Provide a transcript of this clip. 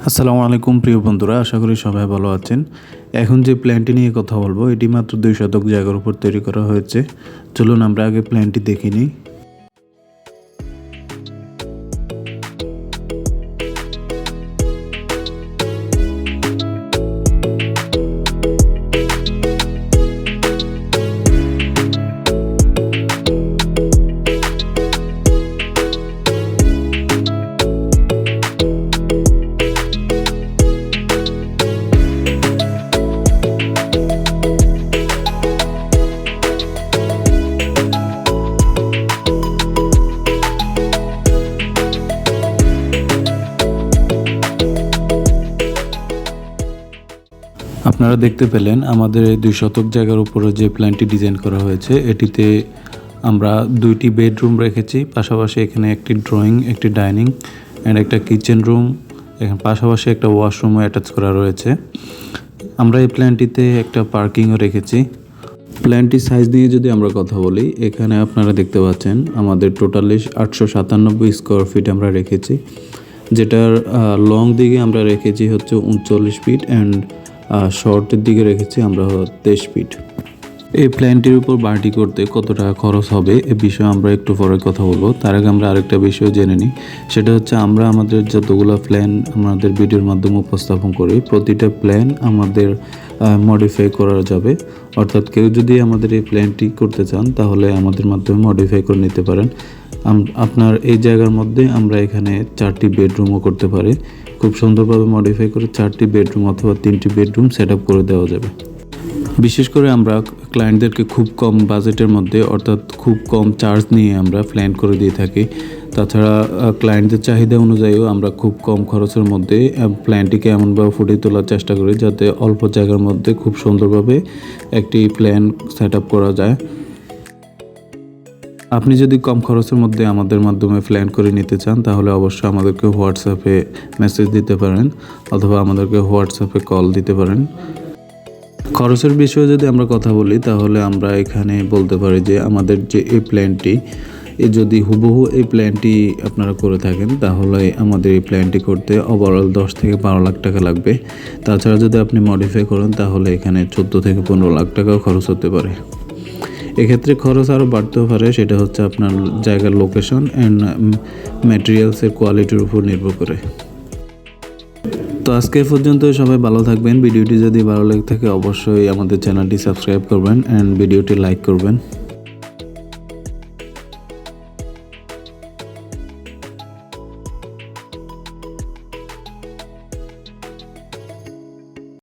আসসালামু আলাইকুম প্রিয় বন্ধুরা, আশা করি সবাই ভালো আছেন। এখন যে প্ল্যানটি নিয়ে কথা বলবো এটি মাত্র 2 শতক জায়গার উপর তৈরি করা হয়েছে। চলুন আমরা আগে প্ল্যানটি দেখে নিই। আপনারা দেখতে পেলেন আমাদের এই 2 শতক জায়গার উপরে যে প্ল্যানটি ডিজাইন করা হয়েছে, এটিতে আমরা 2টি বেডরুম রেখেছি। পাশাপাশি এখানে একটি ড্রয়িং, একটি ডাইনিং অ্যান্ড একটা কিচেন রুম, এখানে পাশাপাশি একটা ওয়াশরুমও অ্যাটাচ করা রয়েছে। আমরা এই প্ল্যানটিতে একটা পার্কিংও রেখেছি। প্ল্যানটির সাইজ নিয়ে যদি আমরা কথা বলি, এখানে আপনারা দেখতে পাচ্ছেন আমাদের টোটালি 897 স্কোয়ার ফিট আমরা রেখেছি, যেটার লং দিকে আমরা রেখেছি হচ্ছে 39 ফিট অ্যান্ড শর্টের দিকে রেখেছি আমরা 23 ফিট। এই প্ল্যানটির উপর বাড়ি করতে কত টাকা খরচ হবে এ বিষয়ে আমরা একটু পরে কথা বলবো। তার আগে আমরা আরেকটা বিষয় জেনে নিই, সেটা হচ্ছে আমরা আমাদের যতগুলো প্ল্যান আমাদের ভিডিওর মাধ্যমে উপস্থাপন করি, প্রতিটা প্ল্যান আমাদের মডিফাই করা যাবে। অর্থাৎ কেউ যদি আমাদের এই প্ল্যানটি করতে চান তাহলে আমাদের মাধ্যমে মডিফাই করে নিতে পারেন। আপনার এই জায়গার মধ্যে আমরা এখানে 4টি বেডরুমও করতে পারি। খুব সুন্দরভাবে মডিফাই করে 4টি বেডরুম অথবা 3টি বেডরুম সেট আপ করে দেওয়া যাবে। বিশেষ করে আমরা ক্লায়েন্টদেরকে খুব কম বাজেটের মধ্যে, অর্থাৎ খুব কম চার্জ নিয়ে আমরা প্ল্যান করে দিয়ে থাকি। তাছাড়া ক্লায়েন্টদের চাহিদা অনুযায়ীও আমরা খুব কম খরচের মধ্যে প্ল্যানটিকে এমনভাবে ফুটিয়ে তোলার চেষ্টা করি যাতে অল্প জায়গার মধ্যে খুব সুন্দরভাবে একটি প্ল্যান সেট আপ করা যায়। আপনি যদি কম খরচের মধ্যে আমাদের মাধ্যমে প্ল্যান করে নিতে চান তাহলে অবশ্যই আমাদেরকে হোয়াটসঅ্যাপে মেসেজ দিতে পারেন অথবা আমাদেরকে হোয়াটসঅ্যাপে কল দিতে পারেন। খরচের বিষয়ে যদি আমরা কথা বলি তাহলে আমরা এখানে বলতে পারি যে আমাদের যে এই প্ল্যানটি, যদি হুবহু এই প্ল্যানটি আপনারা করে থাকেন তাহলে আমাদের এই প্ল্যানটি করতে ওভারঅল 10 থেকে 12 লাখ টাকা লাগবে। তাছাড়া যদি আপনি মডিফাই করেন তাহলে এখানে 14 থেকে 15 লাখ টাকাও খরচ হতে পারে। এক্ষেত্রে খরচ আরও বাড়তেও পারে, সেটা হচ্ছে আপনার জায়গার লোকেশন অ্যান্ড ম্যাটেরিয়ালসের কোয়ালিটির উপর নির্ভর করে। তো আজকে পর্যন্ত সবাই ভালো থাকবেন। ভিডিওটি যদি ভালো লেগে থাকে অবশ্যই আমাদের চ্যানেলটি সাবস্ক্রাইব করবেন অ্যান্ড ভিডিওটি লাইক করবেন।